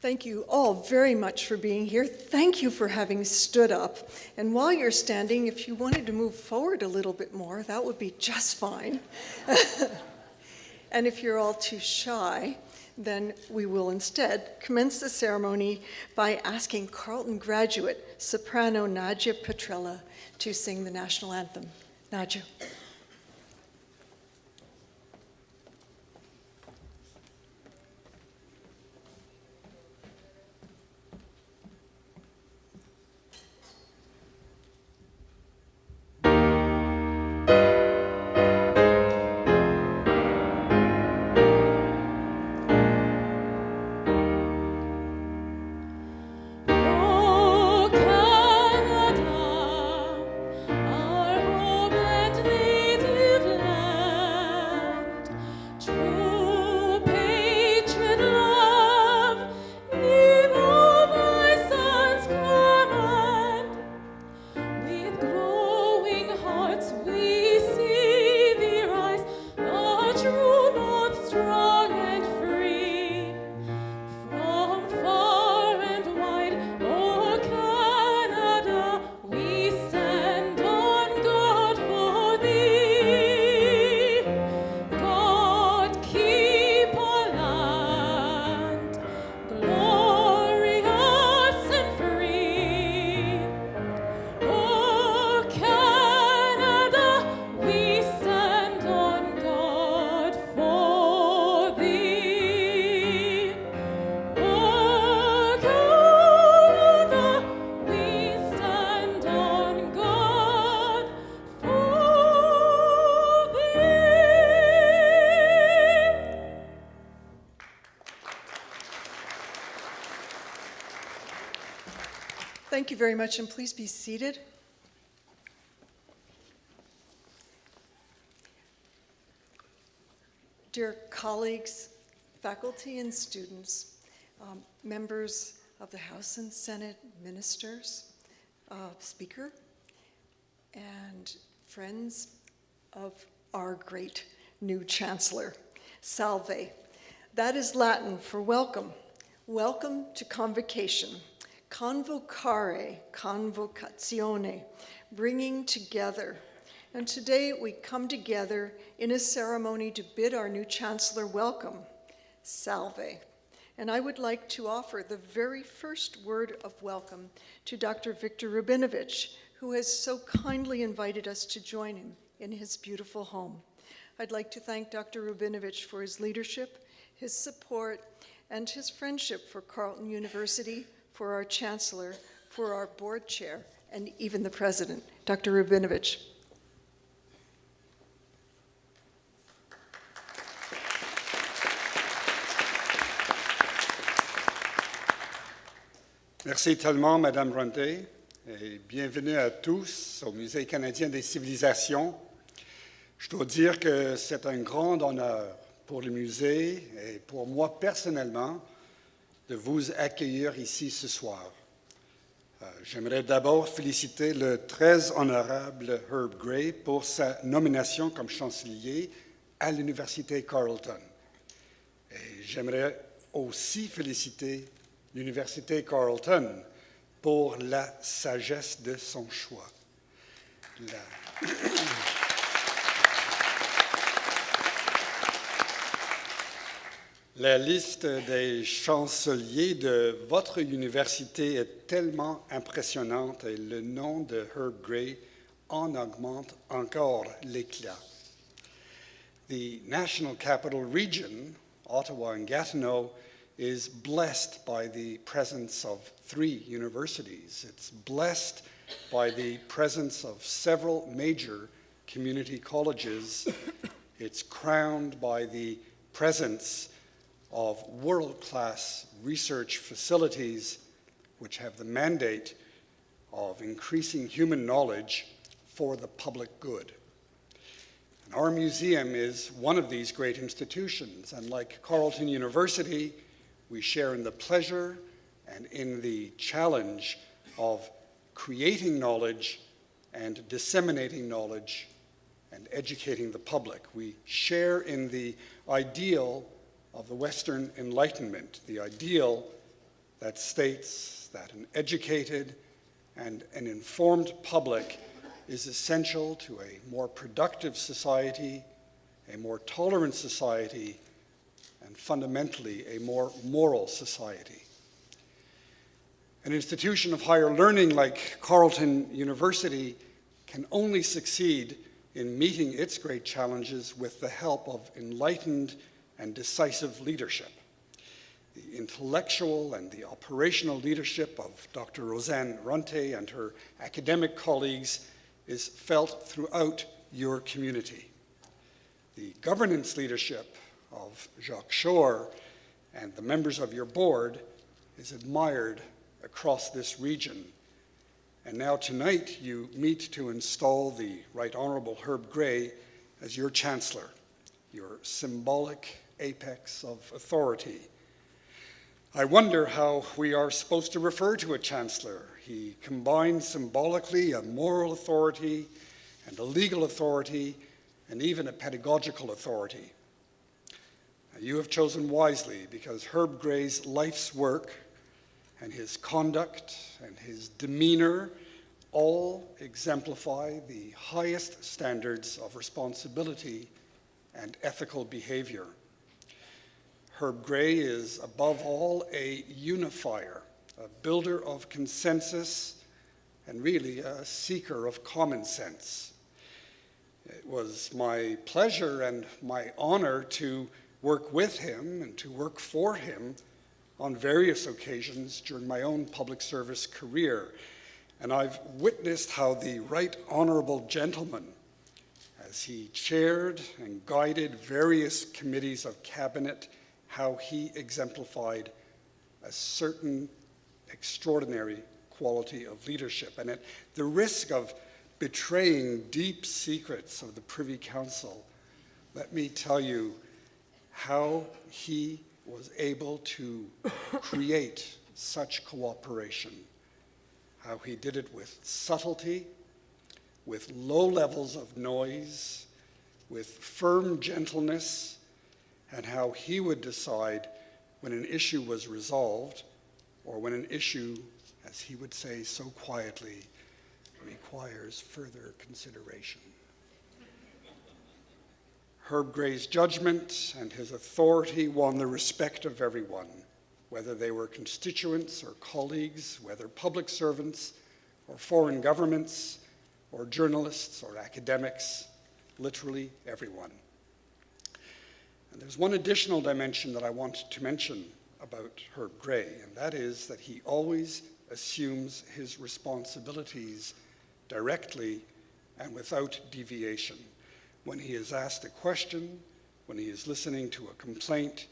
Thank you all very much for being here. Thank you for having stood up. And while you're standing, if you wanted to move forward a little bit more, that would be just fine. And if you're all too shy, then we will instead commence the ceremony by asking Carleton graduate soprano Nadia Petrella to sing the national anthem. Nadia. Thank you very much, and please be seated. Dear colleagues, faculty and students, members of the House and Senate, ministers, speaker, and friends of our great new Chancellor, Salve. That is Latin for welcome. Welcome to convocation. Convocare, convocazione, bringing together. And today we come together in a ceremony to bid our new Chancellor welcome, Salve. And I would like to offer the very first word of welcome to Dr. Victor Rubinovich, who has so kindly invited us to join him in his beautiful home. I'd like to thank Dr. Rubinovich for his leadership, his support, and his friendship for Carleton University, for our Chancellor, for our board chair, and even the President, Dr. Rubinovich. Merci tellement, Madame Bronte, et bienvenue à tous au Musée canadien des civilisations. Je dois dire que c'est un grand honneur pour le musée et pour moi personnellement de vous accueillir ici ce soir. J'aimerais d'abord féliciter le très honorable Herb Gray pour sa nomination comme chancelier à l'Université Carleton. Et j'aimerais aussi féliciter l'Université Carleton pour la sagesse de son choix. La liste des chanceliers de votre université est tellement impressionnante et le nom de Herb Gray en augmente encore l'éclat. The National Capital Region, Ottawa and Gatineau, is blessed by the presence of 3 universities. It's blessed by the presence of several major community colleges. It's crowned by the presence of world-class research facilities which have the mandate of increasing human knowledge for the public good. And our museum is one of these great institutions, and like Carleton University, we share in the pleasure and in the challenge of creating knowledge and disseminating knowledge and educating the public. We share in the ideal of the Western Enlightenment, the ideal that states that an educated and an informed public is essential to a more productive society, a more tolerant society, and fundamentally a more moral society. An institution of higher learning like Carleton University can only succeed in meeting its great challenges with the help of enlightened and decisive leadership. The intellectual and the operational leadership of Dr. Roseanne Runte and her academic colleagues is felt throughout your community. The governance leadership of Jacques Shore and the members of your board is admired across this region. And now tonight you meet to install the Right Honourable Herb Gray as your Chancellor, your symbolic apex of authority. I wonder how we are supposed to refer to a Chancellor. He combines symbolically a moral authority and a legal authority and even a pedagogical authority. You have chosen wisely, because Herb Gray's life's work and his conduct and his demeanor all exemplify the highest standards of responsibility and ethical behavior. Herb Gray is above all a unifier, a builder of consensus, and really a seeker of common sense. It was my pleasure and my honor to work with him and to work for him on various occasions during my own public service career. And I've witnessed how the Right Honourable Gentleman, as he chaired and guided various committees of cabinet, how he exemplified a certain extraordinary quality of leadership. And at the risk of betraying deep secrets of the Privy Council, let me tell you how he was able to create such cooperation, how he did it with subtlety, with low levels of noise, with firm gentleness, and how he would decide when an issue was resolved or when an issue, as he would say so quietly, requires further consideration. Herb Gray's judgment and his authority won the respect of everyone, whether they were constituents or colleagues, whether public servants or foreign governments or journalists or academics, literally everyone. And there's one additional dimension that I want to mention about Herb Gray, and that is that he always assumes his responsibilities directly and without deviation. When he is asked a question, when he is listening to a complaint,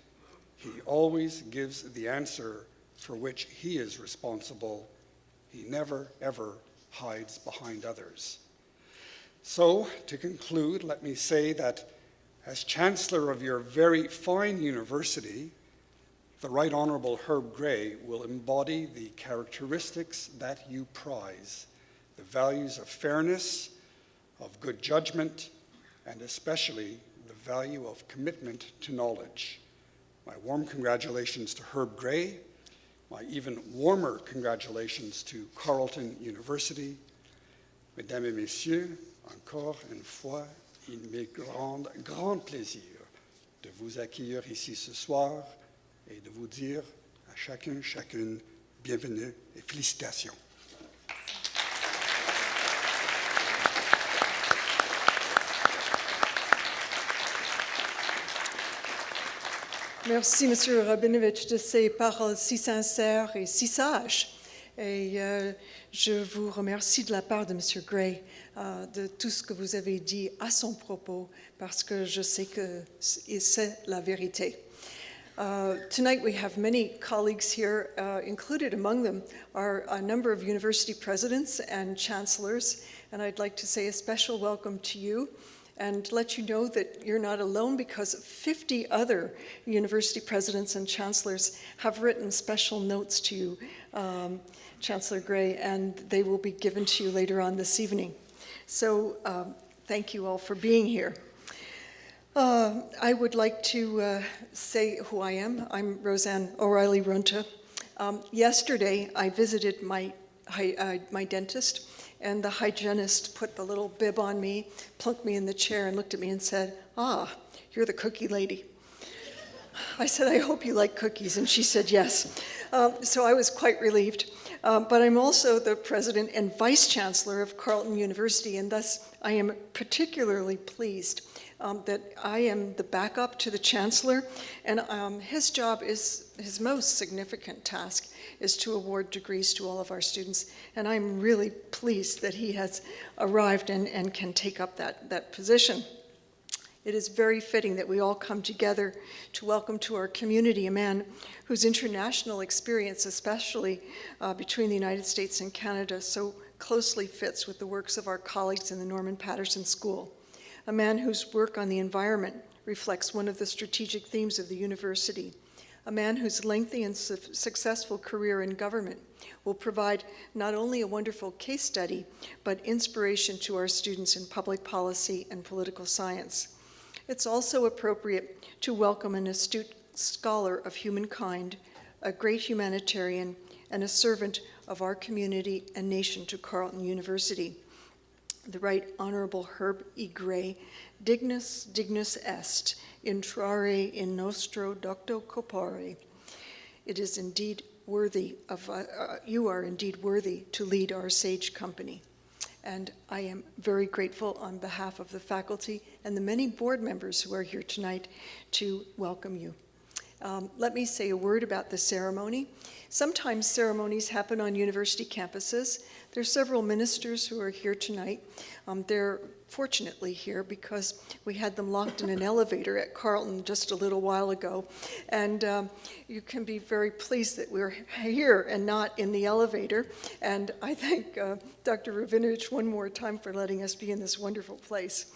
he always gives the answer for which he is responsible. He never, ever hides behind others. So, to conclude, let me say that as Chancellor of your very fine university, the Right Honourable Herb Gray will embody the characteristics that you prize, the values of fairness, of good judgment, and especially the value of commitment to knowledge. My warm congratulations to Herb Gray, my even warmer congratulations to Carleton University. Mesdames et messieurs, encore une fois, il m'est grand plaisir de vous accueillir ici ce soir et de vous dire à chacun, chacune, bienvenue et félicitations. Merci, Monsieur Rabinovich, de ces paroles si sincères et si sages. Et je vous remercie de la part de Monsieur Gray de tout ce que vous avez dit à son propos, parce que je sais que c'est la vérité. Tonight we have many colleagues here, included among them are a number of university presidents and chancellors, and I'd like to say a special welcome to you and let you know that you're not alone, because 50 other university presidents and chancellors have written special notes to you, Chancellor Gray, and they will be given to you later on this evening. So thank you all for being here. I would like to say who I am. I'm Roseanne O'Reilly Runte, Yesterday, I visited my dentist, and the hygienist put the little bib on me, plunked me in the chair, and looked at me and said, "Ah, you're the cookie lady." I said, "I hope you like cookies," and she said yes. So I was quite relieved. But I'm also the president and vice chancellor of Carleton University, and thus I am particularly pleased that I am the backup to the chancellor, and his job is, his most significant task is to award degrees to all of our students, and I'm really pleased that he has arrived and can take up that position. It is very fitting that we all come together to welcome to our community a man whose international experience, especially between the United States and Canada, so closely fits with the works of our colleagues in the Norman Paterson School. A man whose work on the environment reflects one of the strategic themes of the university. A man whose lengthy and successful career in government will provide not only a wonderful case study, but inspiration to our students in public policy and political science. It's also appropriate to welcome an astute scholar of humankind, a great humanitarian, and a servant of our community and nation to Carleton University. The Right Honorable Herb E. Gray, dignus est, intrare in nostro docto corpore. It is indeed worthy of, you are indeed worthy to lead our sage company. And I am very grateful on behalf of the faculty and the many board members who are here tonight to welcome you. Let me say a word about the ceremony. Sometimes ceremonies happen on university campuses. There are several ministers who are here tonight. They're fortunately here because we had them locked in an elevator at Carleton just a little while ago. And you can be very pleased that we're here and not in the elevator. And I thank Dr. Ravinovich one more time for letting us be in this wonderful place.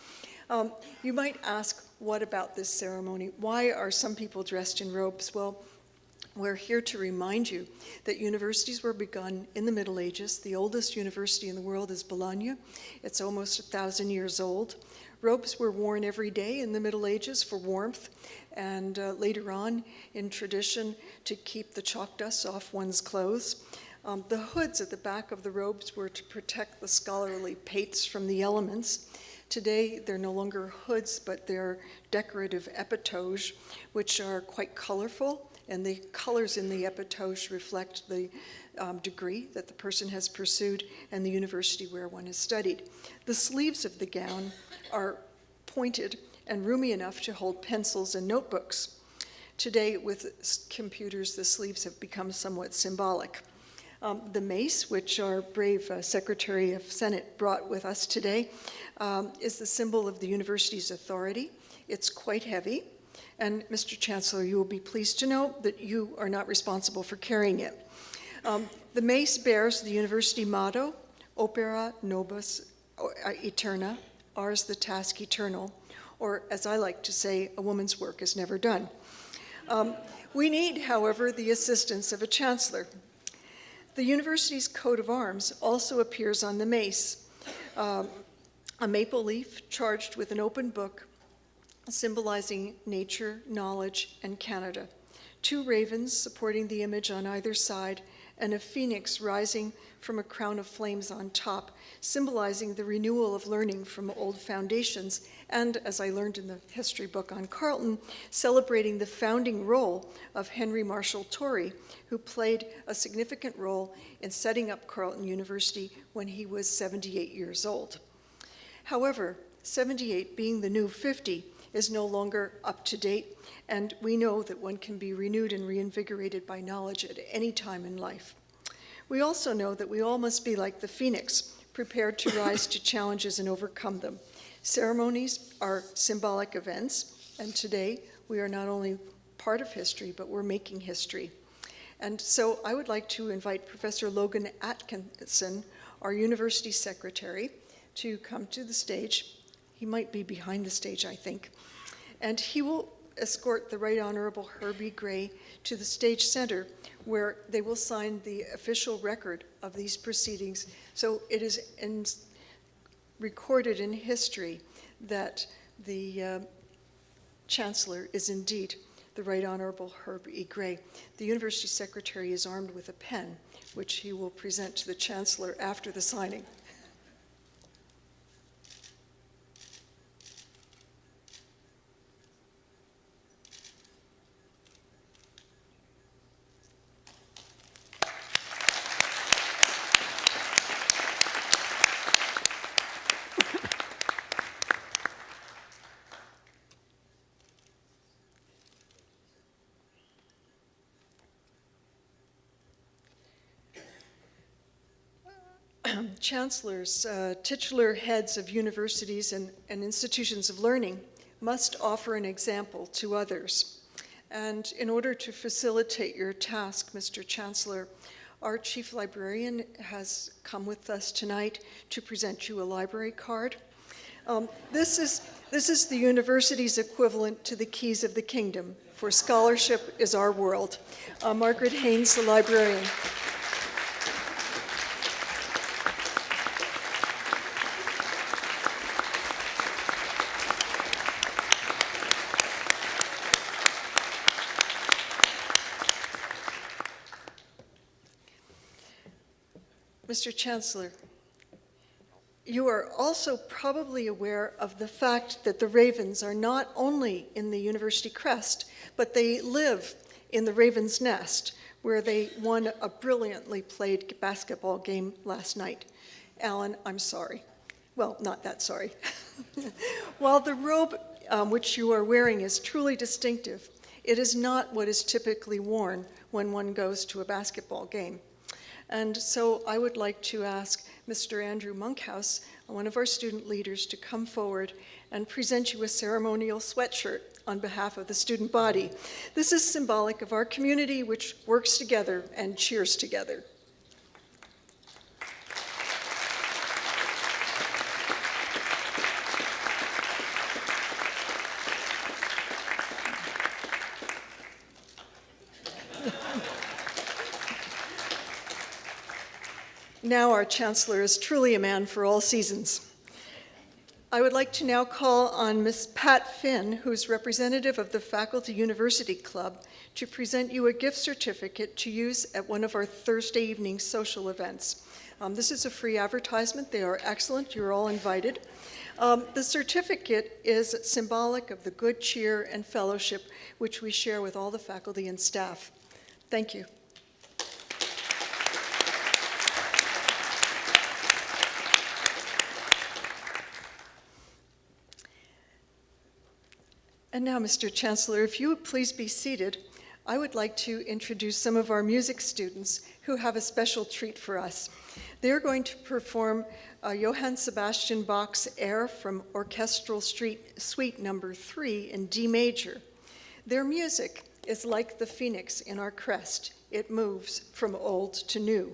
You might ask, what about this ceremony? Why are some people dressed in robes? Well, we're here to remind you that universities were begun in the Middle Ages. The oldest university in the world is Bologna. It's almost 1,000 years old. Robes were worn every day in the Middle Ages for warmth, and later on in tradition to keep the chalk dust off one's clothes. The hoods at the back of the robes were to protect the scholarly pates from the elements. Today, they're no longer hoods, but they're decorative epitoges, which are quite colorful, and the colors in the epitoge reflect the degree that the person has pursued and the university where one has studied. The sleeves of the gown are pointed and roomy enough to hold pencils and notebooks. Today, with computers, the sleeves have become somewhat symbolic. The mace, which our brave Secretary of Senate brought with us today, is the symbol of the university's authority. It's quite heavy, and Mr. Chancellor, you will be pleased to know that you are not responsible for carrying it. The mace bears the university motto, Opera Nobis Eterna, ours the task eternal, or as I like to say, a woman's work is never done. We need, however, the assistance of a chancellor. The university's coat of arms also appears on the mace, a maple leaf charged with an open book symbolizing nature, knowledge, and Canada. 2 ravens supporting the image on either side, and a phoenix rising from a crown of flames on top, symbolizing the renewal of learning from old foundations, and, as I learned in the history book on Carleton, celebrating the founding role of Henry Marshall Torrey, who played a significant role in setting up Carleton University when he was 78 years old. However, 78 being the new 50 is no longer up to date, and we know that one can be renewed and reinvigorated by knowledge at any time in life. We also know that we all must be like the phoenix, prepared to rise to challenges and overcome them. Ceremonies are symbolic events, and today we are not only part of history, but we're making history. And so I would like to invite Professor Logan Atkinson, our university secretary, to come to the stage. He might be behind the stage, I think. And he will escort the Right Honorable Herbie Gray to the stage center, where they will sign the official record of these proceedings. So it is recorded in history that the Chancellor is indeed the Right Honorable Herb E. Gray. The University Secretary is armed with a pen, which he will present to the Chancellor after the signing. Chancellors, titular heads of universities and institutions of learning must offer an example to others. And in order to facilitate your task, Mr. Chancellor, our Chief Librarian has come with us tonight to present you a library card. This is the university's equivalent to the keys of the kingdom, for scholarship is our world. Margaret Haynes, the librarian. Mr. Chancellor, you are also probably aware of the fact that the Ravens are not only in the university crest, but they live in the Raven's Nest, where they won a brilliantly played basketball game last night. Alan, I'm sorry. Well, not that sorry. While the robe which you are wearing is truly distinctive, it is not what is typically worn when one goes to a basketball game. And so I would like to ask Mr. Andrew Monkhouse, one of our student leaders, to come forward and present you a ceremonial sweatshirt on behalf of the student body. This is symbolic of our community, which works together and cheers together. Now our Chancellor is truly a man for all seasons. I would like to now call on Ms. Pat Finn, who's representative of the Faculty University Club, to present you a gift certificate to use at one of our Thursday evening social events. This is a free advertisement. They are excellent. You're all invited. The certificate is symbolic of the good cheer and fellowship which we share with all the faculty and staff. Thank you. And now, Mr. Chancellor, if you would please be seated, I would like to introduce some of our music students who have a special treat for us. They're going to perform Johann Sebastian Bach's air from Orchestral Suite Number 3 in D major. Their music is like the phoenix in our crest. It moves from old to new.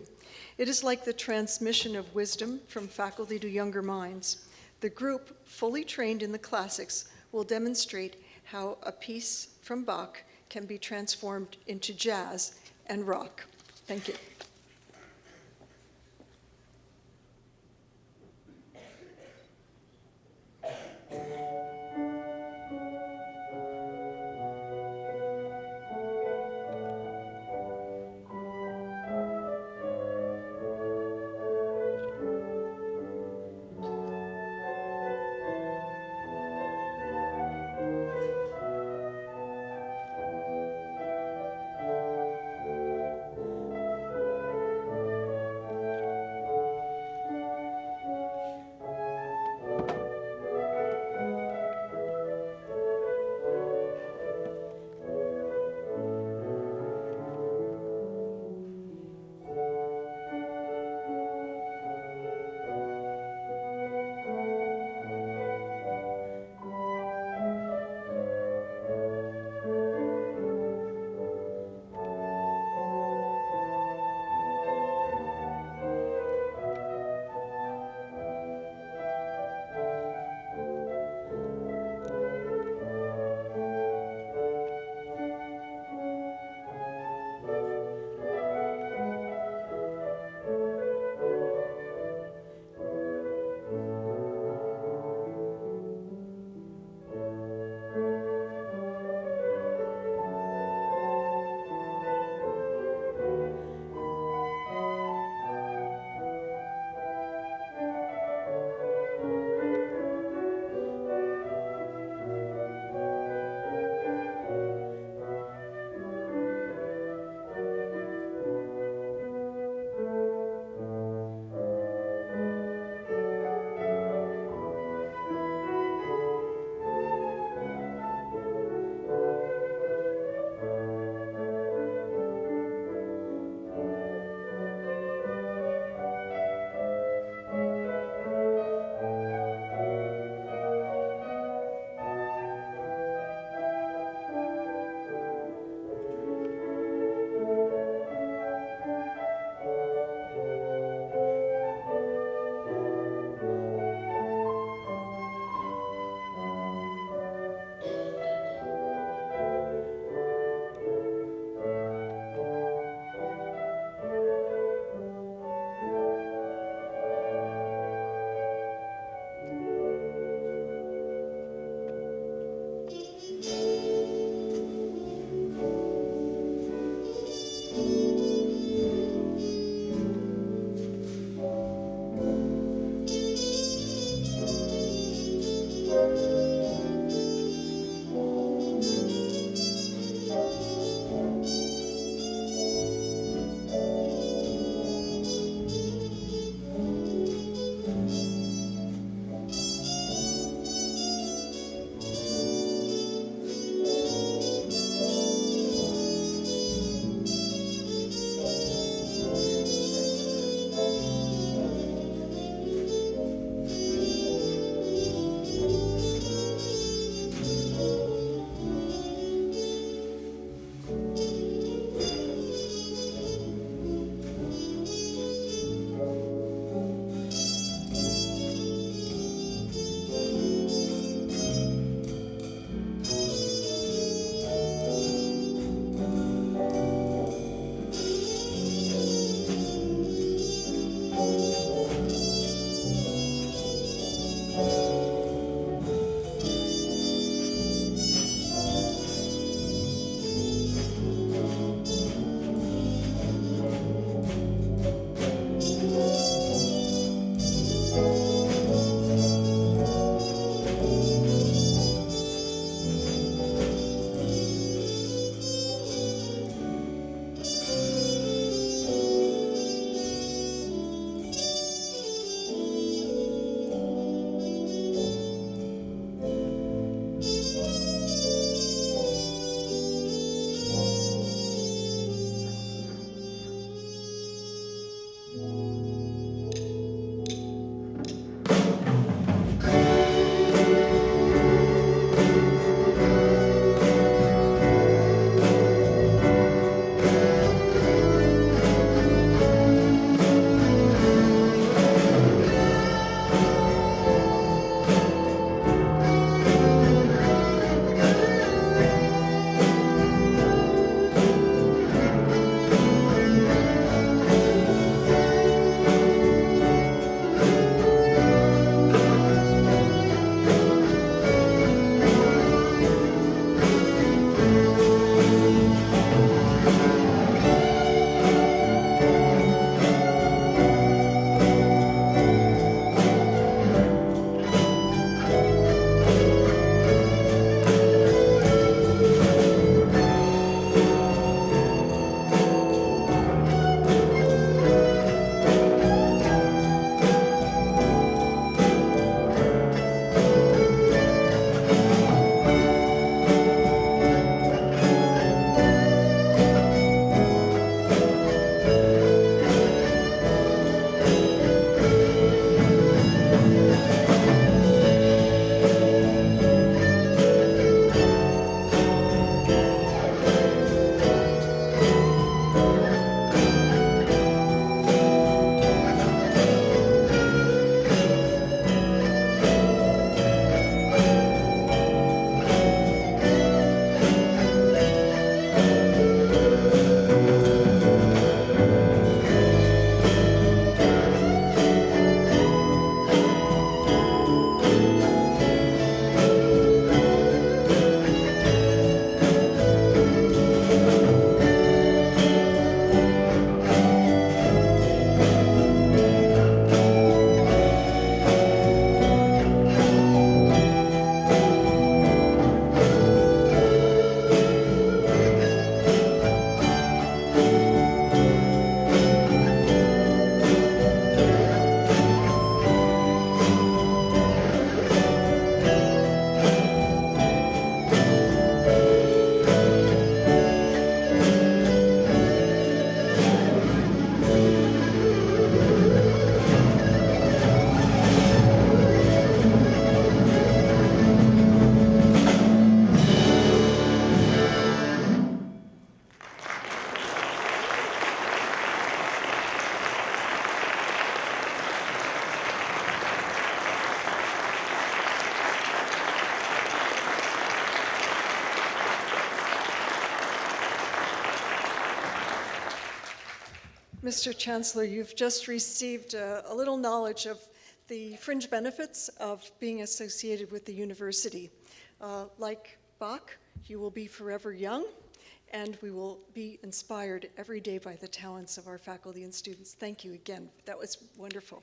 It is like the transmission of wisdom from faculty to younger minds. The group, fully trained in the classics, will demonstrate how a piece from Bach can be transformed into jazz and rock. Thank you. Mr. Chancellor, you've just received a little knowledge of the fringe benefits of being associated with the university. Like Bach, you will be forever young, and we will be inspired every day by the talents of our faculty and students. Thank you again. That was wonderful.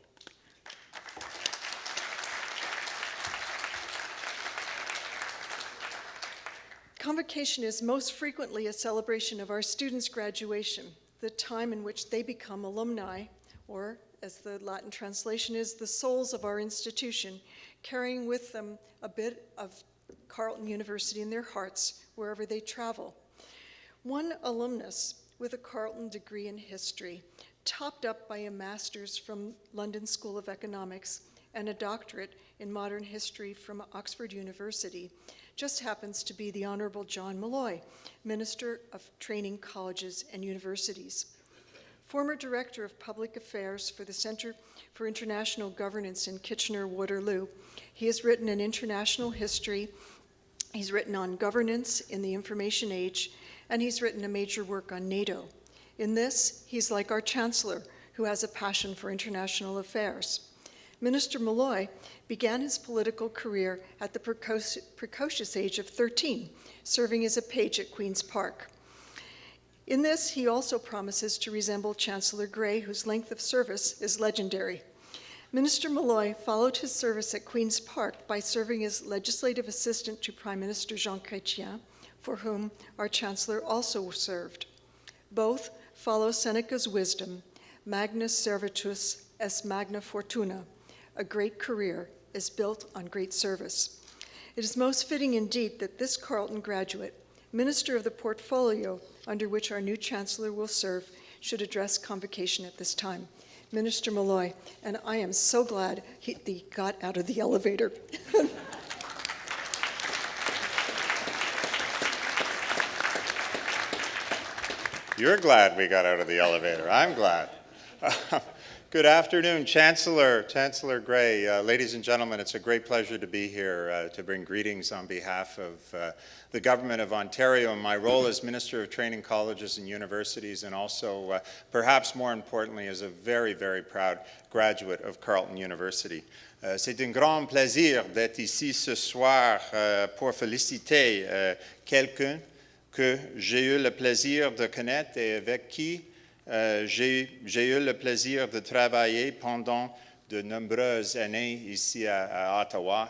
Convocation is most frequently a celebration of our students' graduation, the time in which they become alumni, or as the Latin translation is, the souls of our institution, carrying with them a bit of Carleton University in their hearts wherever they travel. One alumnus with a Carleton degree in history, topped up by a master's from London School of Economics and a doctorate in modern history from Oxford University, just happens to be the Honorable John Malloy, Minister of Training Colleges and Universities. Former Director of Public Affairs for the Center for International Governance in Kitchener-Waterloo, he has written an international history, he's written on governance in the information age, and he's written a major work on NATO. In this, he's like our Chancellor, who has a passion for international affairs. Minister Malloy began his political career at the precocious age of 13, serving as a page at Queen's Park. In this, he also promises to resemble Chancellor Gray, whose length of service is legendary. Minister Malloy followed his service at Queen's Park by serving as legislative assistant to Prime Minister Jean Chrétien, for whom our Chancellor also served. Both follow Seneca's wisdom, Magnus Servitus est magna fortuna. A great career is built on great service. It is most fitting indeed that this Carleton graduate, Minister of the portfolio under which our new Chancellor will serve, should address convocation at this time. Minister Malloy, and I am so glad he got out of the elevator. You're glad we got out of the elevator. I'm glad. Good afternoon, Chancellor Gray. Ladies and gentlemen, it's a great pleasure to be here to bring greetings on behalf of the Government of Ontario in my role as Minister of Training Colleges and Universities, and also, perhaps more importantly, as a very, very proud graduate of Carleton University. C'est un grand plaisir d'être ici ce soir pour féliciter quelqu'un que j'ai eu le plaisir de connaître et avec qui j'ai eu le plaisir de travailler pendant de nombreuses années ici à Ottawa.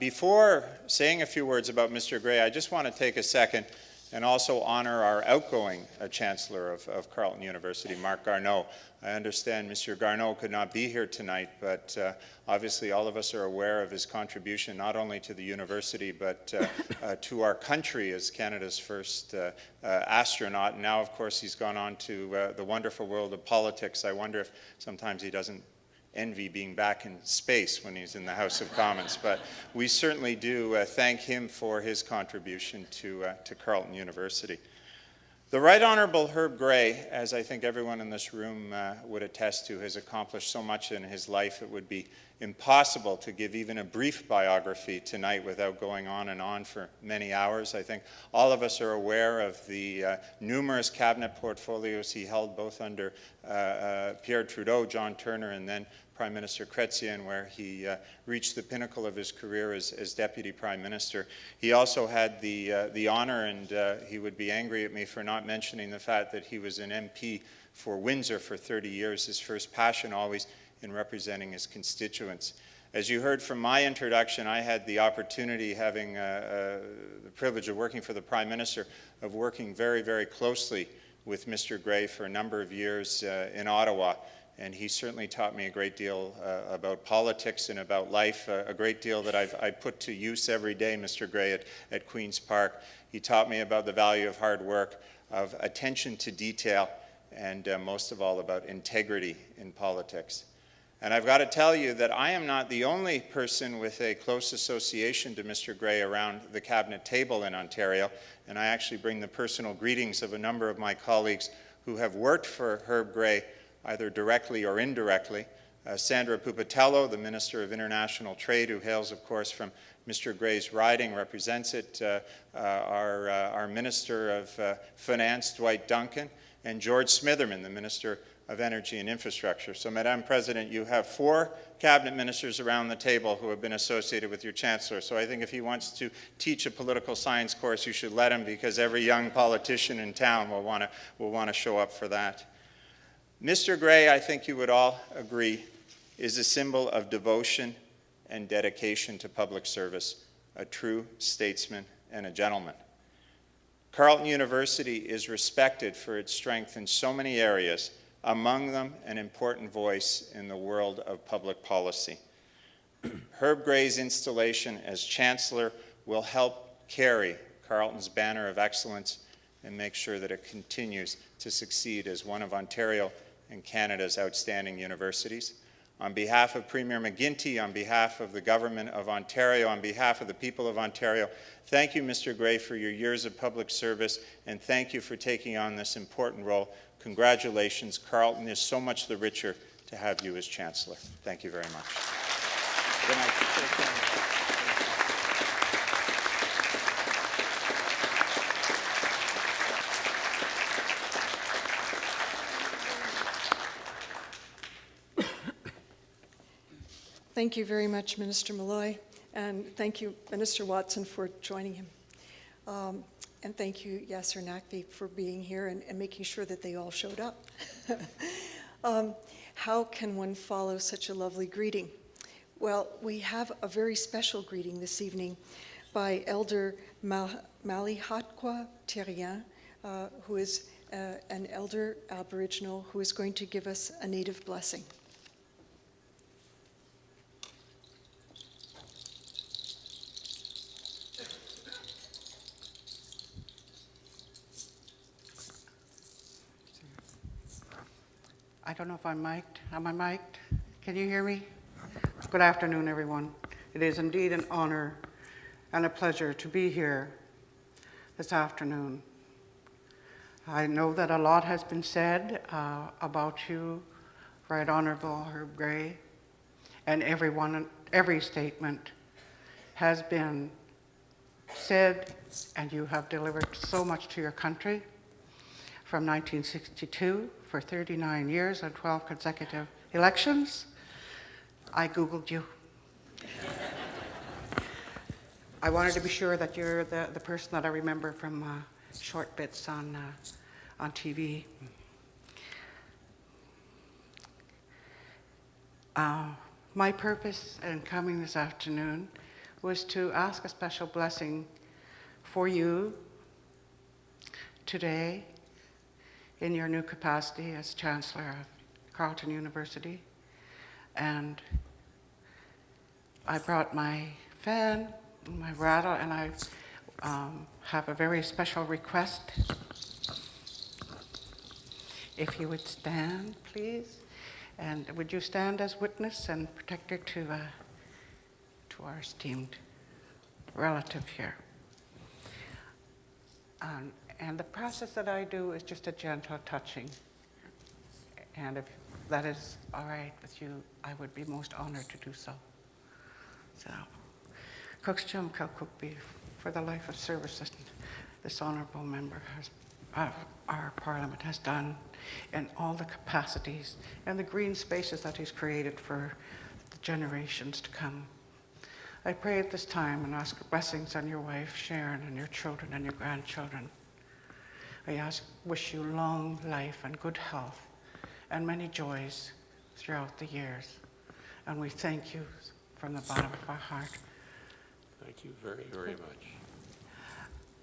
Before saying a few words about Mr. Gray, I just want to take a second and also honor our outgoing Chancellor of Carleton University, Marc Garneau. I understand Mr. Garneau could not be here tonight, but obviously all of us are aware of his contribution not only to the university, but to our country as Canada's first astronaut. And now, of course, he's gone on to the wonderful world of politics. I wonder if sometimes he doesn't envy being back in space when he's in the House of Commons. But we certainly do thank him for his contribution to Carleton University. The Right Honourable Herb Gray, as I think everyone in this room would attest to, has accomplished so much in his life it would be impossible to give even a brief biography tonight without going on and on for many hours. I think all of us are aware of the numerous cabinet portfolios he held both under Pierre Trudeau, John Turner, and then Prime Minister Chrétien, where he reached the pinnacle of his career as Deputy Prime Minister. He also had the honor, and he would be angry at me for not mentioning the fact that he was an MP for Windsor for 30 years, his first passion always in representing his constituents. As you heard from my introduction, I had the opportunity, having the privilege of working for the Prime Minister, of working very, very closely with Mr. Gray for a number of years in Ottawa. And he certainly taught me a great deal about politics and about life, a great deal that I put to use every day, Mr. Gray, at Queen's Park. He taught me about the value of hard work, of attention to detail, and most of all about integrity in politics. And I've got to tell you that I am not the only person with a close association to Mr. Gray around the cabinet table in Ontario, and I actually bring the personal greetings of a number of my colleagues who have worked for Herb Gray either directly or indirectly. Sandra Pupatello, the Minister of International Trade, who hails, of course, from Mr. Gray's riding, represents it. Our Minister of Finance, Dwight Duncan, and George Smitherman, the Minister of Energy and Infrastructure. So, Madam President, you have 4 cabinet ministers around the table who have been associated with your Chancellor. So I think if he wants to teach a political science course, you should let him, because every young politician in town will want to show up for that. Mr. Gray, I think you would all agree, is a symbol of devotion and dedication to public service, a true statesman and a gentleman. Carleton University is respected for its strength in so many areas, among them an important voice in the world of public policy. Herb Gray's installation as Chancellor will help carry Carleton's banner of excellence and make sure that it continues to succeed as one of Ontario and Canada's outstanding universities. On behalf of Premier McGuinty, on behalf of the Government of Ontario, on behalf of the people of Ontario, thank you, Mr. Gray, for your years of public service, and thank you for taking on this important role. Congratulations. Carleton is so much the richer to have you as Chancellor. Thank you very much. Good night. Thank you very much, Minister Malloy, and thank you, Minister Watson, for joining him. And thank you, Yasser Naqvi, for being here and making sure that they all showed up. How can one follow such a lovely greeting? Well, we have a very special greeting this evening by Elder Malihatqua Terrien, who is an elder Aboriginal who is going to give us a native blessing. I don't know if I'm mic'd. Am I mic'd? Can you hear me? Good afternoon, everyone. It is indeed an honor and a pleasure to be here this afternoon. I know that a lot has been said about you, Right Honorable Herb Gray, and every statement has been said, and you have delivered so much to your country. From 1962, for 39 years and 12 consecutive elections, I Googled you. I wanted to be sure that you're the person that I remember from short bits on TV. My purpose in coming this afternoon was to ask a special blessing for you today in your new capacity as Chancellor of Carleton University. And I brought my fan, my rattle, and I have a very special request. If you would stand, please. And would you stand as witness and protector to our esteemed relative here? And the process that I do is just a gentle touching. And if that is all right with you, I would be most honored to do so. So, Cookschum Kalkukbi, for the life of service that this honorable member of our Parliament has done in all the capacities and the green spaces that he's created for the generations to come. I pray at this time and ask blessings on your wife, Sharon, and your children and your grandchildren. I wish you long life and good health and many joys throughout the years. And we thank you from the bottom of our heart. Thank you very, very much.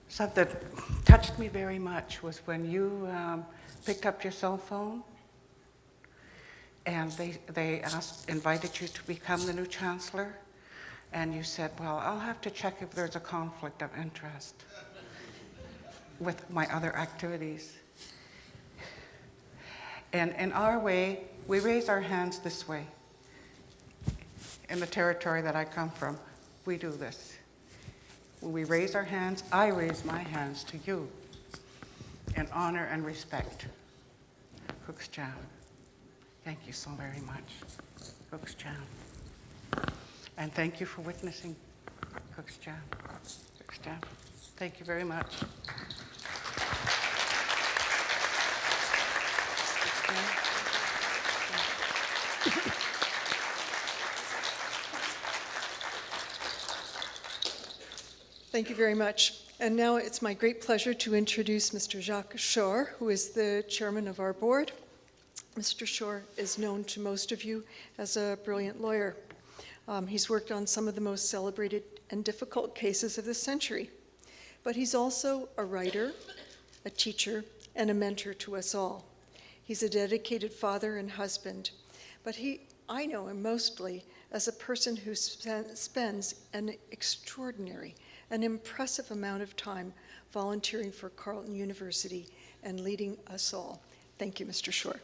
Something that touched me very much was when you picked up your cell phone and they invited you to become the new Chancellor, and you said, well, I'll have to check if there's a conflict of interest with my other activities. And in our way, we raise our hands this way. In the territory that I come from, we do this. When we raise our hands, I raise my hands to you in honor and respect. Cookschum. Thank you so very much. Cookschum. And thank you for witnessing. Cookschum. Cookschum. Thank you very much. Thank you very much. And now it's my great pleasure to introduce Mr. Jacques Shore, who is the chairman of our board. Mr. Shore is known to most of you as a brilliant lawyer. He's worked on some of the most celebrated and difficult cases of the century. But he's also a writer, a teacher, and a mentor to us all. He's a dedicated father and husband, but I know him mostly as a person who spends an extraordinary, an impressive amount of time volunteering for Carleton University and leading us all. Thank you, Mr. Shore.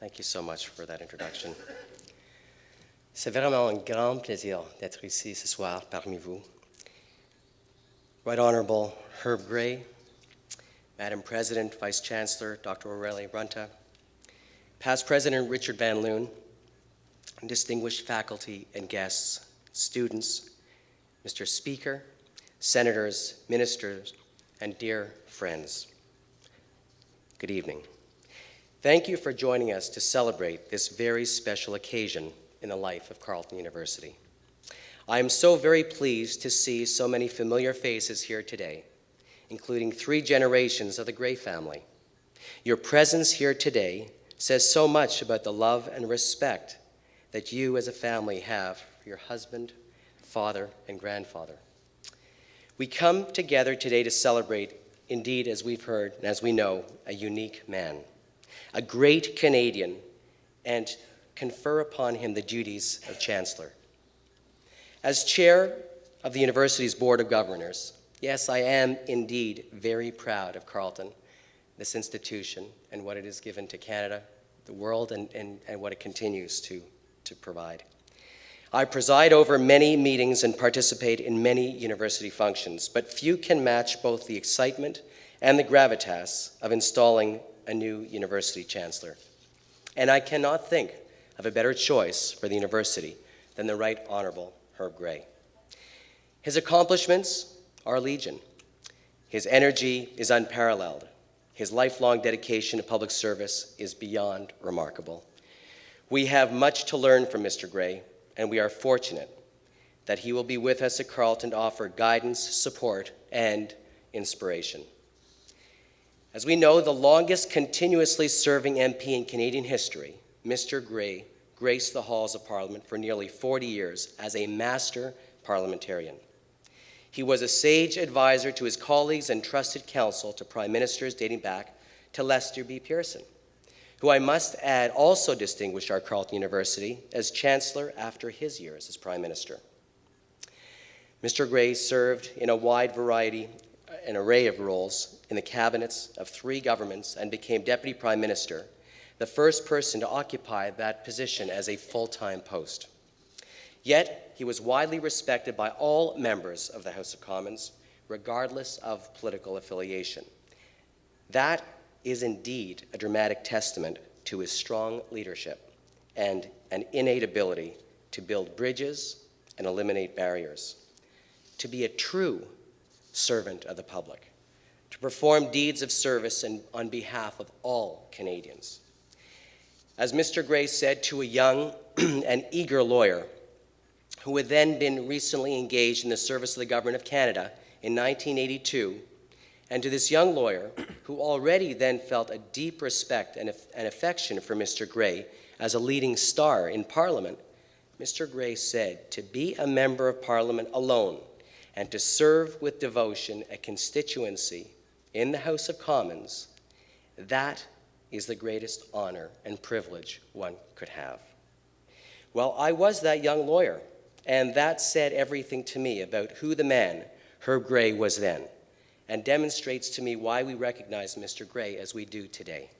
Thank you so much for that introduction. C'est vraiment un grand plaisir d'être ici ce soir parmi vous. Right Honorable Herb Gray, Madam President, Vice Chancellor Dr. Aurelie Runta, Past President Richard Van Loon, distinguished faculty and guests, students, Mr. Speaker, senators, ministers, and dear friends. Good evening. Thank you for joining us to celebrate this very special occasion in the life of Carleton University. I am so very pleased to see so many familiar faces here today, including 3 generations of the Gray family. Your presence here today says so much about the love and respect that you as a family have for your husband, father, and grandfather. We come together today to celebrate, indeed, as we've heard and as we know, a unique man, a great Canadian, and confer upon him the duties of Chancellor. As chair of the university's Board of Governors, yes, I am indeed very proud of Carleton, this institution, and what it has given to Canada, the world, and what it continues to provide. I preside over many meetings and participate in many university functions, but few can match both the excitement and the gravitas of installing a new university chancellor. And I cannot think of a better choice for the university than the Right Honorable Herb Gray. His accomplishments are legion. His energy is unparalleled. His lifelong dedication to public service is beyond remarkable. We have much to learn from Mr. Gray, and we are fortunate that he will be with us at Carleton to offer guidance, support, and inspiration. As we know, the longest continuously serving MP in Canadian history, Mr. Gray graced the halls of Parliament for nearly 40 years as a master parliamentarian. He was a sage advisor to his colleagues and trusted counsel to prime ministers dating back to Lester B. Pearson, who I must add also distinguished our Carleton University as chancellor after his years as prime minister. Mr. Gray served in a wide variety, an array of roles in the cabinets of 3 governments and became deputy prime minister, the first person to occupy that position as a full-time post. Yet, he was widely respected by all members of the House of Commons, regardless of political affiliation. That is indeed a dramatic testament to his strong leadership and an innate ability to build bridges and eliminate barriers, to be a true servant of the public, to perform deeds of service on behalf of all Canadians. As Mr. Gray said to a young and eager lawyer who had then been recently engaged in the service of the Government of Canada in 1982, and to this young lawyer who already then felt a deep respect and affection for Mr. Gray as a leading star in Parliament, Mr. Gray said, to be a member of Parliament alone and to serve with devotion a constituency in the House of Commons, that is the greatest honor and privilege one could have. Well, I was that young lawyer, and that said everything to me about who the man Herb Gray was then, and demonstrates to me why we recognize Mr. Gray as we do today.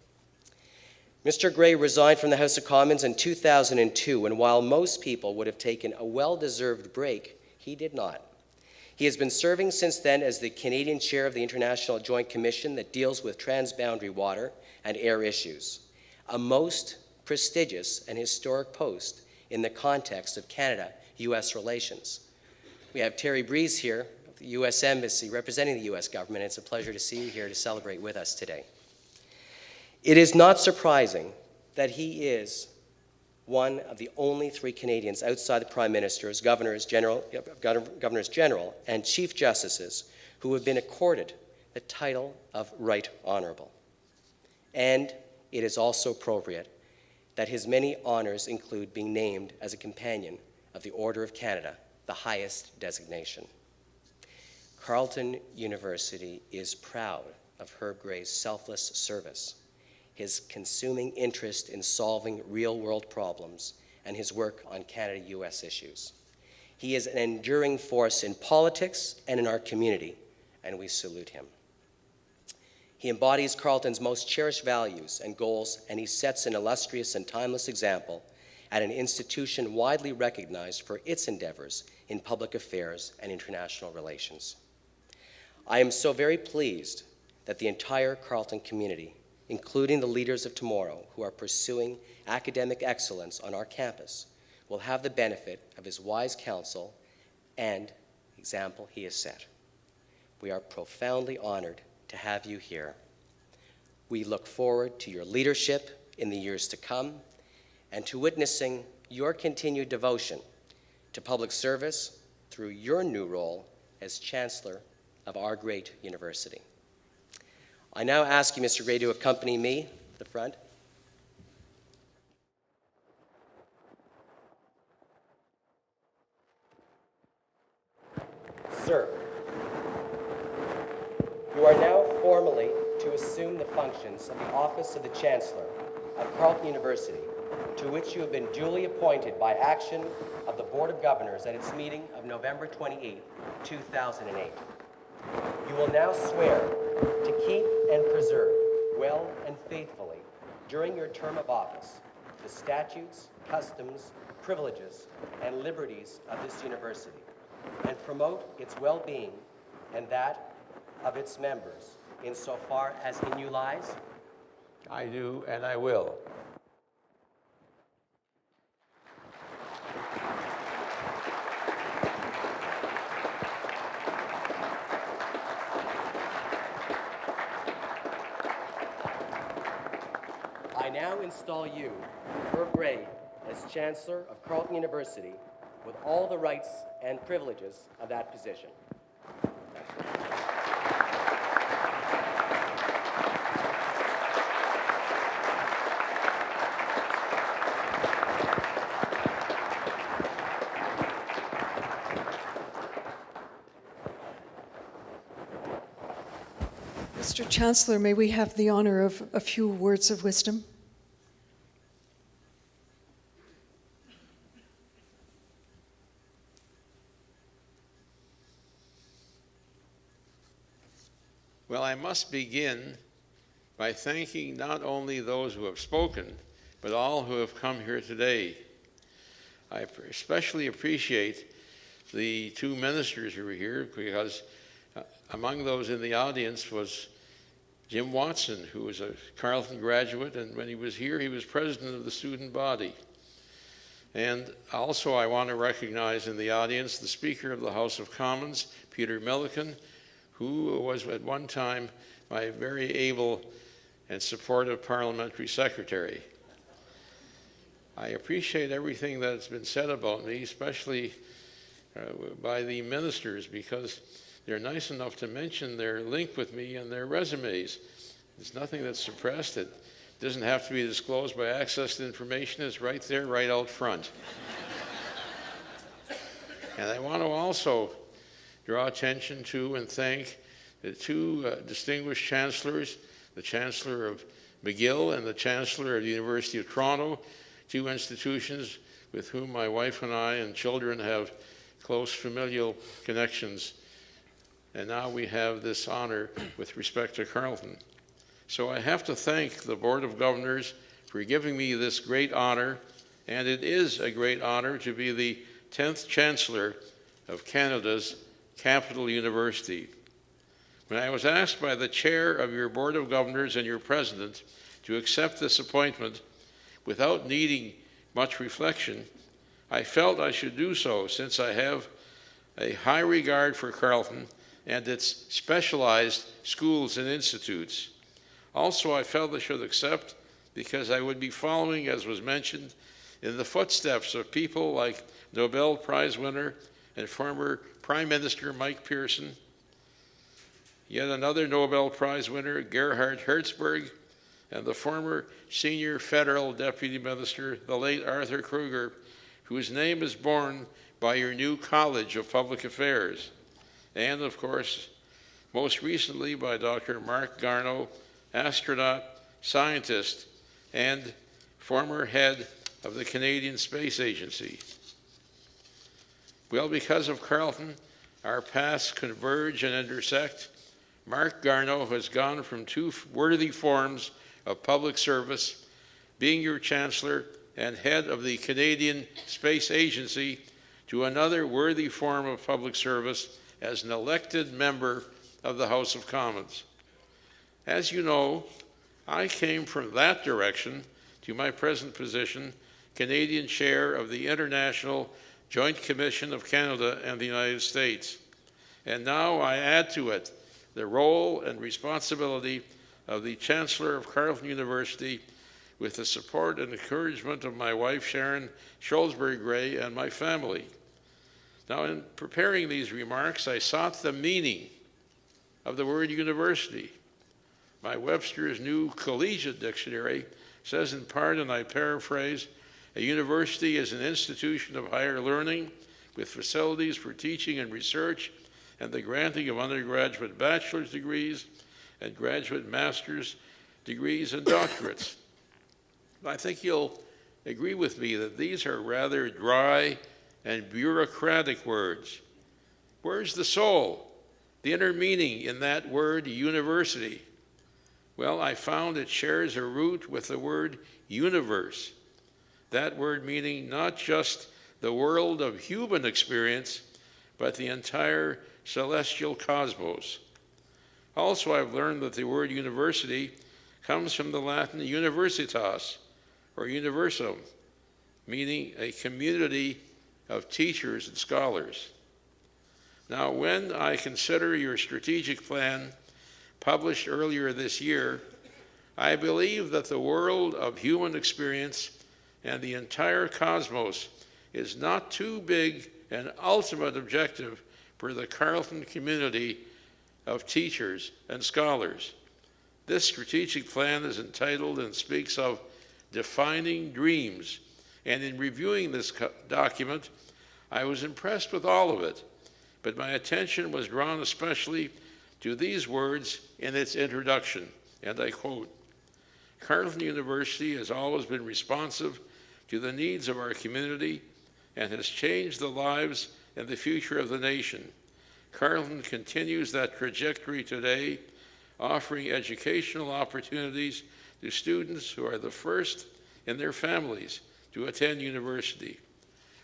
Mr. Gray resigned from the House of Commons in 2002, and while most people would have taken a well-deserved break, he did not. He has been serving since then as the Canadian chair of the International Joint Commission that deals with transboundary water and air issues, a most prestigious and historic post in the context of Canada-US relations. We have Terry Breeze here, the U.S. Embassy representing the U.S. government. It's a pleasure to see you here to celebrate with us today. It is not surprising that he is one of the only 3 Canadians outside the Prime Ministers, Governors General, and Chief Justices who have been accorded the title of Right Honourable. And it is also appropriate that his many honours include being named as a companion of the Order of Canada, the highest designation. Carleton University is proud of Herb Gray's selfless service, his consuming interest in solving real-world problems, and his work on Canada-US issues. He is an enduring force in politics and in our community, and we salute him. He embodies Carleton's most cherished values and goals, and he sets an illustrious and timeless example at an institution widely recognized for its endeavors in public affairs and international relations. I am so very pleased that the entire Carleton community, including the leaders of tomorrow who are pursuing academic excellence on our campus, will have the benefit of his wise counsel and example he has set. We are profoundly honored to have you here. We look forward to your leadership in the years to come and to witnessing your continued devotion to public service through your new role as Chancellor of our great university. I now ask you, Mr. Gray, to accompany me to the front. Sir, you are now formally to assume the functions of the office of the Chancellor of Carleton University, to which you have been duly appointed by action of the Board of Governors at its meeting of November 28, 2008. You will now swear to keep and preserve well and faithfully during your term of office the statutes, customs, privileges, and liberties of this university, and promote its well-being and that of its members insofar as in you lies? I do, and I will. I now install you, Herb Gray, as Chancellor of Carleton University with all the rights and privileges of that position. Mr. Chancellor, may we have the honor of a few words of wisdom? Well, I must begin by thanking not only those who have spoken, but all who have come here today. I especially appreciate the 2 ministers who were here, because among those in the audience was Jim Watson, who was a Carleton graduate, and when he was here, he was president of the student body. And also I want to recognize in the audience the Speaker of the House of Commons, Peter Milliken, who was at one time my very able and supportive parliamentary secretary. I appreciate everything that's been said about me, especially by the ministers, because they're nice enough to mention their link with me and their resumes. There's nothing that's suppressed. It doesn't have to be disclosed by access to information. It's right there, right out front. And I want to also draw attention to and thank the 2 distinguished chancellors, the Chancellor of McGill and the Chancellor of the University of Toronto, 2 institutions with whom my wife and I and children have close familial connections. And now we have this honor with respect to Carleton. So I have to thank the Board of Governors for giving me this great honor, and it is a great honor to be the 10th Chancellor of Canada's capital university. When I was asked by the chair of your Board of Governors and your president to accept this appointment without needing much reflection, I felt I should do so, since I have a high regard for Carleton and its specialized schools and institutes. Also, I felt I should accept because I would be following, as was mentioned, in the footsteps of people like Nobel Prize winner and former Prime Minister Mike Pearson, yet another Nobel Prize winner, Gerhard Herzberg, and the former senior federal deputy minister, the late Arthur Kruger, whose name is borne by your new College of Public Affairs, and of course, most recently by Dr. Mark Garneau, astronaut, scientist, and former head of the Canadian Space Agency. Well, because of Carleton, our paths converge and intersect. Mark Garneau has gone from two worthy forms of public service, being your Chancellor and head of the Canadian Space Agency, to another worthy form of public service as an elected member of the House of Commons. As you know, I came from that direction to my present position, Canadian Chair of the International Joint Commission of Canada and the United States. And now I add to it the role and responsibility of the Chancellor of Carleton University, with the support and encouragement of my wife Sharon Sholsbury-Gray and my family. Now, in preparing these remarks, I sought the meaning of the word university. My Webster's New Collegiate Dictionary says in part, and I paraphrase, a university is an institution of higher learning with facilities for teaching and research and the granting of undergraduate bachelor's degrees and graduate master's degrees and doctorates. I think you'll agree with me that these are rather dry and bureaucratic words. Where's the soul, the inner meaning in that word university? Well, I found it shares a root with the word universe, that word meaning not just the world of human experience, but the entire celestial cosmos. Also, I've learned that the word university comes from the Latin universitas, or universum, meaning a community of teachers and scholars. Now, when I consider your strategic plan published earlier this year, I believe that the world of human experience and the entire cosmos is not too big an ultimate objective for the Carleton community of teachers and scholars. This strategic plan is entitled and speaks of defining dreams, and in reviewing this document, I was impressed with all of it, but my attention was drawn especially to these words in its introduction, and I quote, Carleton University has always been responsive to the needs of our community and has changed the lives and the future of the nation. Carleton continues that trajectory today, offering educational opportunities to students who are the first in their families to attend university.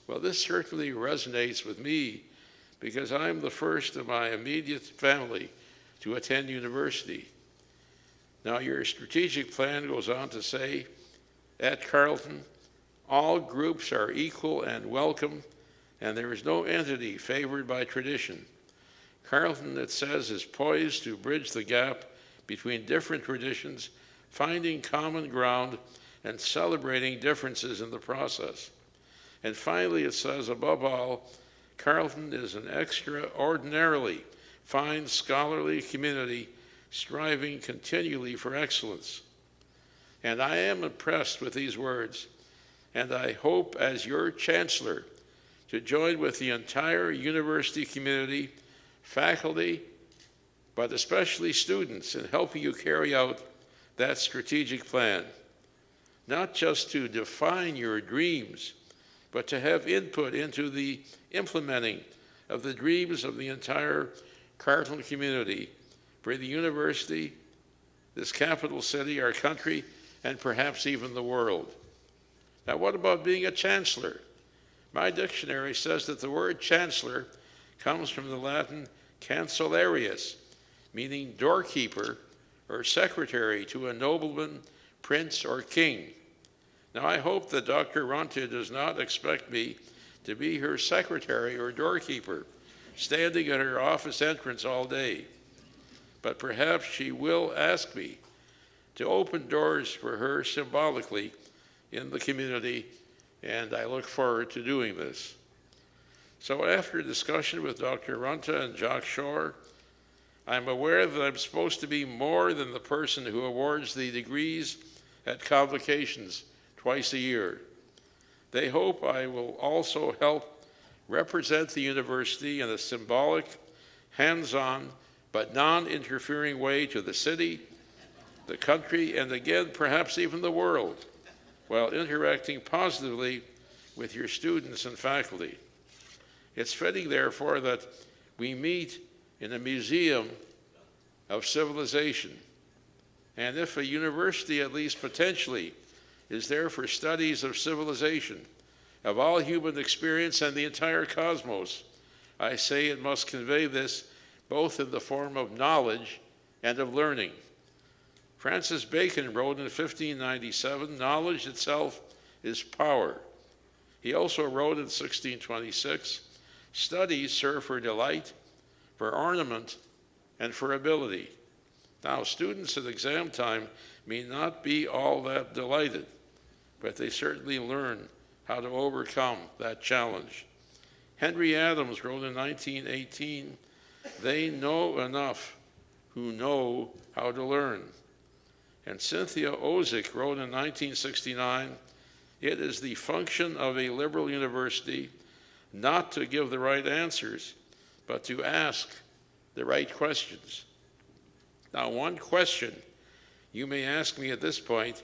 Well, this certainly resonates with me because I'm the first of my immediate family to attend university. Now, your strategic plan goes on to say, at Carleton, all groups are equal and welcome, and there is no entity favored by tradition. Carleton, it says, is poised to bridge the gap between different traditions, finding common ground and celebrating differences in the process. And finally, it says, above all, Carleton is an extraordinarily fine scholarly community striving continually for excellence. And I am impressed with these words, and I hope as your Chancellor to join with the entire university community, faculty, but especially students in helping you carry out that strategic plan. Not just to define your dreams, but to have input into the implementing of the dreams of the entire Carleton community for the university, this capital city, our country, and perhaps even the world. Now, what about being a chancellor? My dictionary says that the word chancellor comes from the Latin cancellarius, meaning doorkeeper or secretary to a nobleman, prince, or king. Now, I hope that Dr. Ronte does not expect me to be her secretary or doorkeeper, standing at her office entrance all day. But perhaps she will ask me to open doors for her symbolically in the community, and I look forward to doing this. So after a discussion with Dr. Runta and Jacques Shore, I'm aware that I'm supposed to be more than the person who awards the degrees at convocations twice a year. They hope I will also help represent the university in a symbolic, hands-on, but non-interfering way to the city, the country, and again, perhaps even the world, while interacting positively with your students and faculty. It's fitting, therefore, that we meet in a museum of civilization. And if a university, at least potentially, is there for studies of civilization, of all human experience and the entire cosmos, I say it must convey this both in the form of knowledge and of learning. Francis Bacon wrote in 1597, "Knowledge itself is power." He also wrote in 1626, "Studies serve for delight, for ornament, and for ability." Now, students at exam time may not be all that delighted, but they certainly learn how to overcome that challenge. Henry Adams wrote in 1918, "They know enough who know how to learn." And Cynthia Ozick wrote in 1969, "It is the function of a liberal university not to give the right answers, but to ask the right questions." Now, one question you may ask me at this point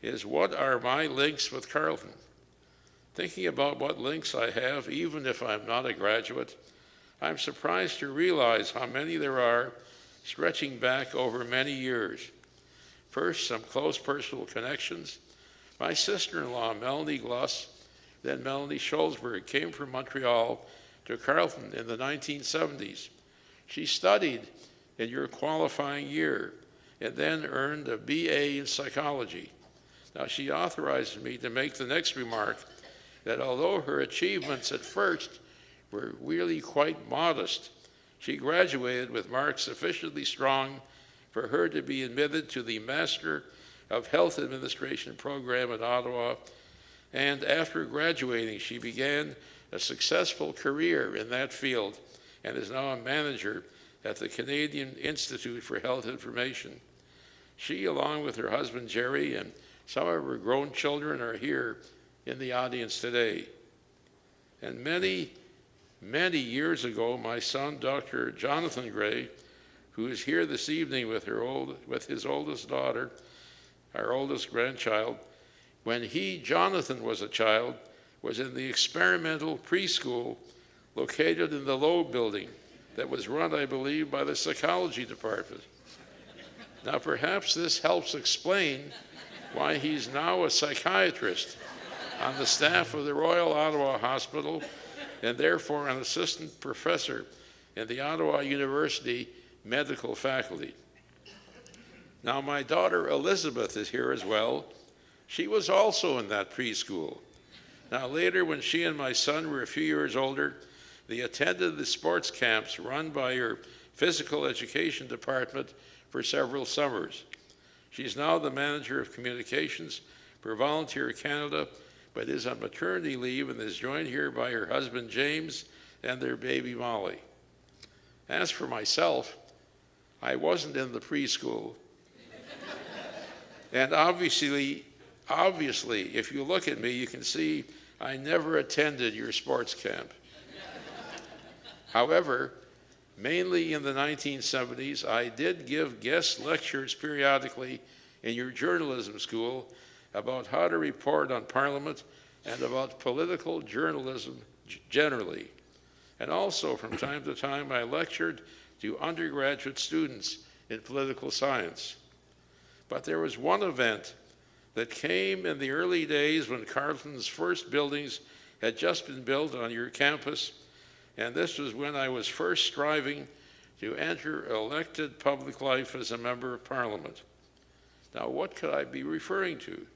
is, what are my links with Carleton? Thinking about what links I have, even if I'm not a graduate, I'm surprised to realize how many there are, stretching back over many years. First, some close personal connections. My sister-in-law, Melanie Gluss, then Melanie Scholzberg, came from Montreal to Carleton in the 1970s. She studied in your qualifying year and then earned a BA in psychology. Now, she authorized me to make the next remark that although her achievements at first were really quite modest, she graduated with marks sufficiently strong for her to be admitted to the Master of Health Administration program at Ottawa, and after graduating, she began a successful career in that field and is now a manager at the Canadian Institute for Health Information. She, along with her husband Jerry and some of her grown children, are here in the audience today. And many, many years ago, my son, Dr. Jonathan Gray, who is here this evening with his oldest daughter, our oldest grandchild, when he, Jonathan, was a child, was in the experimental preschool located in the Loeb building that was run, I believe, by the psychology department. Now, perhaps this helps explain why he's now a psychiatrist on the staff of the Royal Ottawa Hospital and therefore an assistant professor in the Ottawa University medical faculty. Now, my daughter Elizabeth is here as well. She was also in that preschool. Now, later, when she and my son were a few years older, they attended the sports camps run by your physical education department for several summers. She's now the manager of communications for Volunteer Canada, but is on maternity leave and is joined here by her husband James and their baby Molly. As for myself, I wasn't in the preschool. And obviously, if you look at me, you can see I never attended your sports camp. However, mainly in the 1970s, I did give guest lectures periodically in your journalism school about how to report on Parliament and about political journalism generally. And also, from time to time, I lectured to undergraduate students in political science. But there was one event that came in the early days when Carleton's first buildings had just been built on your campus, and this was when I was first striving to enter elected public life as a member of Parliament. Now, what could I be referring to?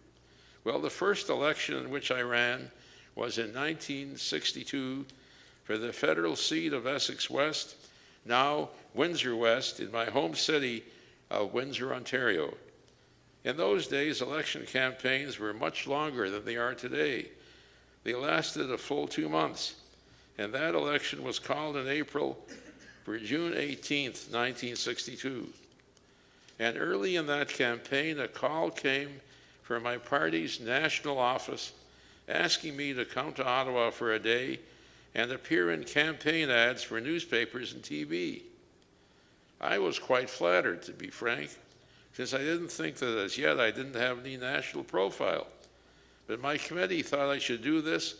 Well, the first election in which I ran was in 1962 for the federal seat of Essex West, now Windsor West, in my home city of Windsor, Ontario. In those days, election campaigns were much longer than they are today. They lasted a full 2 months, and that election was called in April for June 18th, 1962. And early in that campaign, a call came from my party's national office asking me to come to Ottawa for a day and appear in campaign ads for newspapers and TV. I was quite flattered, to be frank, since I didn't think that as yet I didn't have any national profile. But my committee thought I should do this,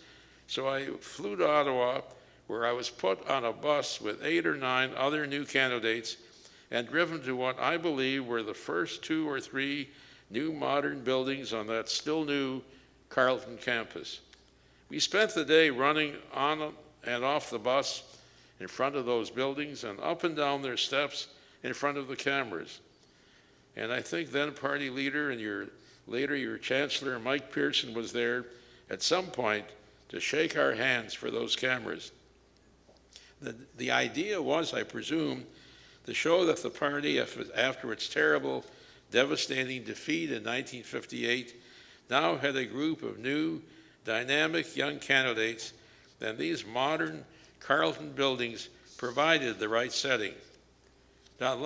so I flew to Ottawa, where I was put on a bus with 8 or 9 other new candidates and driven to what I believe were the first 2 or 3 new modern buildings on that still new Carleton campus. We spent the day running on and off the bus in front of those buildings and up and down their steps in front of the cameras. And I think then party leader and later your Chancellor, Mike Pearson, was there at some point to shake our hands for those cameras. The idea was, I presume, to show that the party, after its terrible, devastating defeat in 1958, now had a group of new, dynamic young candidates, and these modern Carleton buildings provided the right setting. Not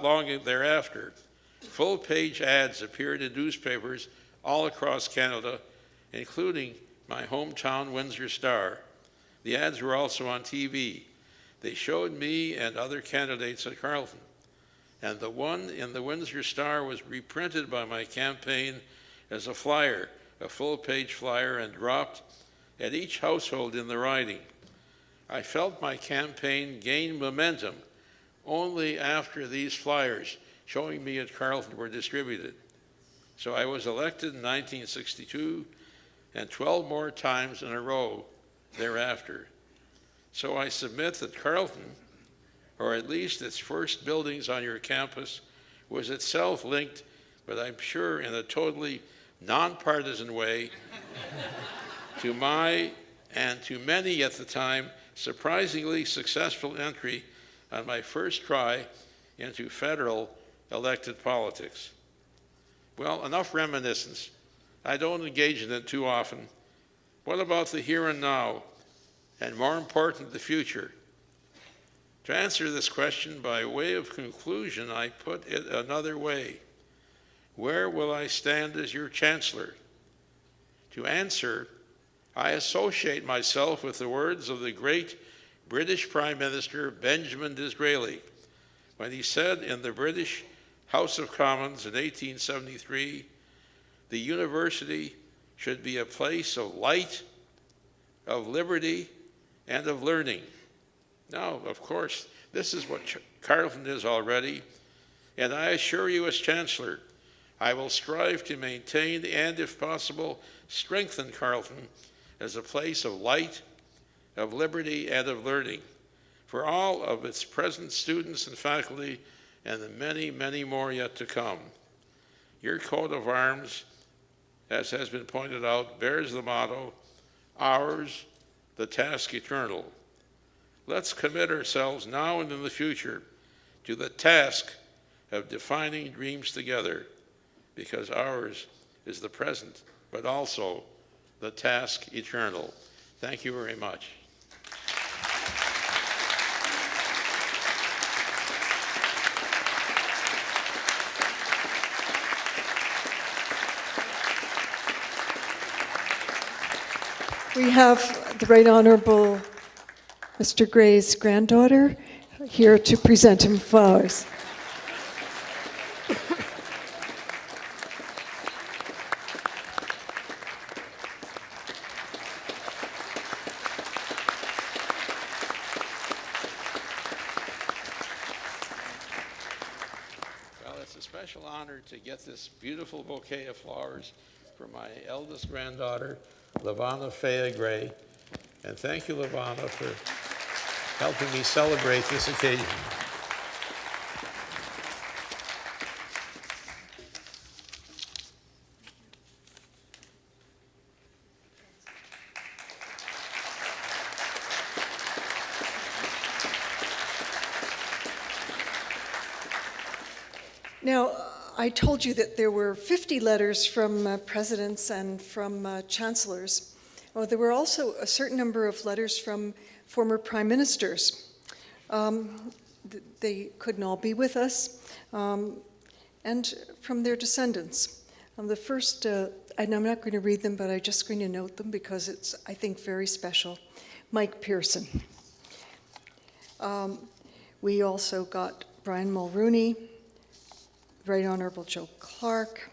long thereafter, full-page ads appeared in newspapers all across Canada, including my hometown Windsor Star. The ads were also on TV. They showed me and other candidates at Carleton. And the one in the Windsor Star was reprinted by my campaign as a flyer, a full-page flyer, and dropped at each household in the riding. I felt my campaign gain momentum only after these flyers showing me at Carleton were distributed. So I was elected in 1962 and 12 more times in a row thereafter. So I submit that Carleton, or at least its first buildings on your campus, was itself linked, but I'm sure in a totally nonpartisan way, to my, and to many at the time, surprisingly successful entry on my first try into federal elected politics. Well, enough reminiscence. I don't engage in it too often. What about the here and now? And more important, the future? To answer this question by way of conclusion, I put it another way. Where will I stand as your Chancellor? To answer, I associate myself with the words of the great British Prime Minister Benjamin Disraeli when he said in the British House of Commons in 1873, the university should be a place of light, of liberty, and of learning. Now, of course, this is what Carleton is already, and I assure you as Chancellor, I will strive to maintain and, if possible, strengthen Carleton as a place of light, of liberty, and of learning for all of its present students and faculty and the many, many more yet to come. Your coat of arms, as has been pointed out, bears the motto, ours, the task eternal. Let's commit ourselves now and in the future to the task of defining dreams together, because ours is the present, but also the task eternal. Thank you very much. We have the Right Honourable Mr. Gray's granddaughter here to present him flowers. Well, it's a special honor to get this beautiful bouquet of flowers for my eldest granddaughter, Lavana Faya Gray. And thank you, Lavana, for helping me celebrate this occasion. Now, I told you that there were 50 letters from presidents and from chancellors. Well, there were also a certain number of letters from former prime ministers. They couldn't all be with us, and from their descendants. The first, and I'm not going to read them, but I'm just going to note them because it's, I think, very special. Mike Pearson. We also got Brian Mulrooney, Right Honorable Joe Clark,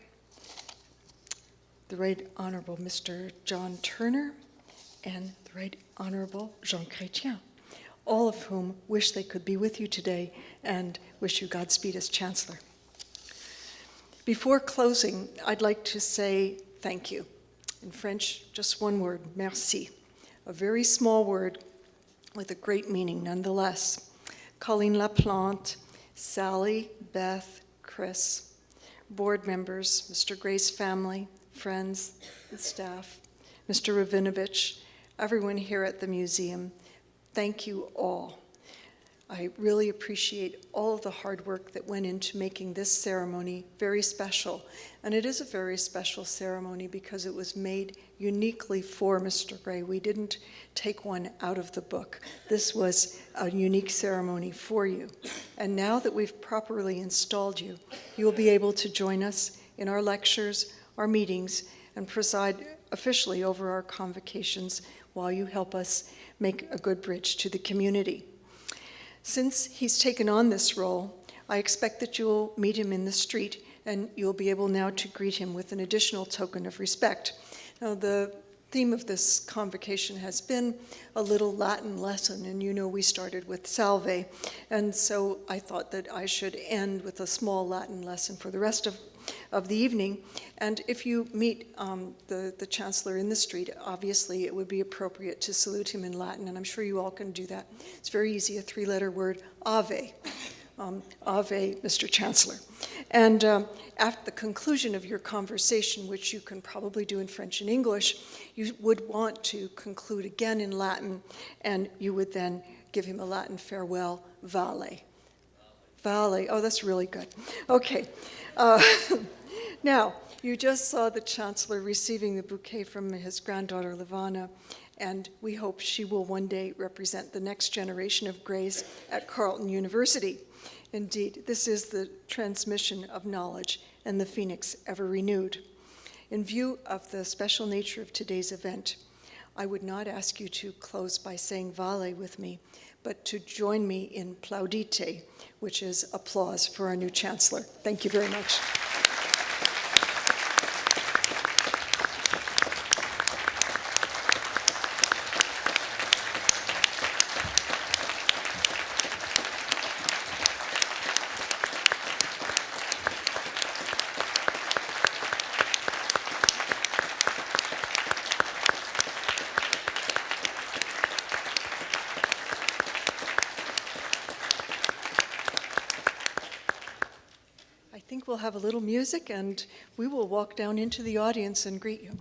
the Right Honorable Mr. John Turner, and the Right Honorable Jean Chrétien, all of whom wish they could be with you today and wish you Godspeed as Chancellor. Before closing, I'd like to say thank you. In French, just one word, merci. A very small word with a great meaning nonetheless. Colleen LaPlante, Sally, Beth, Chris, board members, Mr. Gray's family, friends, and staff, Mr. Ravinovich, everyone here at the museum, thank you all. I really appreciate all of the hard work that went into making this ceremony very special. And it is a very special ceremony because it was made uniquely for Mr. Gray. We didn't take one out of the book. This was a unique ceremony for you. And now that we've properly installed you, you will be able to join us in our lectures, our meetings, and preside officially over our convocations while you help us make a good bridge to the community. Since he's taken on this role, I expect that you'll meet him in the street and you'll be able now to greet him with an additional token of respect. Now, the theme of this convocation has been a little Latin lesson, and you know we started with Salve, and so I thought that I should end with a small Latin lesson for the rest of the evening. And if you meet the Chancellor in the street, obviously it would be appropriate to salute him in Latin, and I'm sure you all can do that. It's very easy, a three-letter word, Ave. Ave, Mr. Chancellor. And at the conclusion of your conversation, which you can probably do in French and English, you would want to conclude again in Latin, and you would then give him a Latin farewell, Vale. Vale, oh, that's really good. Okay. Now, you just saw the Chancellor receiving the bouquet from his granddaughter, Levana, and we hope she will one day represent the next generation of Grays at Carleton University. Indeed, this is the transmission of knowledge and the phoenix ever renewed. In view of the special nature of today's event, I would not ask you to close by saying Vale with me, but to join me in Plaudite, which is applause for our new Chancellor. Thank you very much. I think we'll have a little music and we will walk down into the audience and greet you.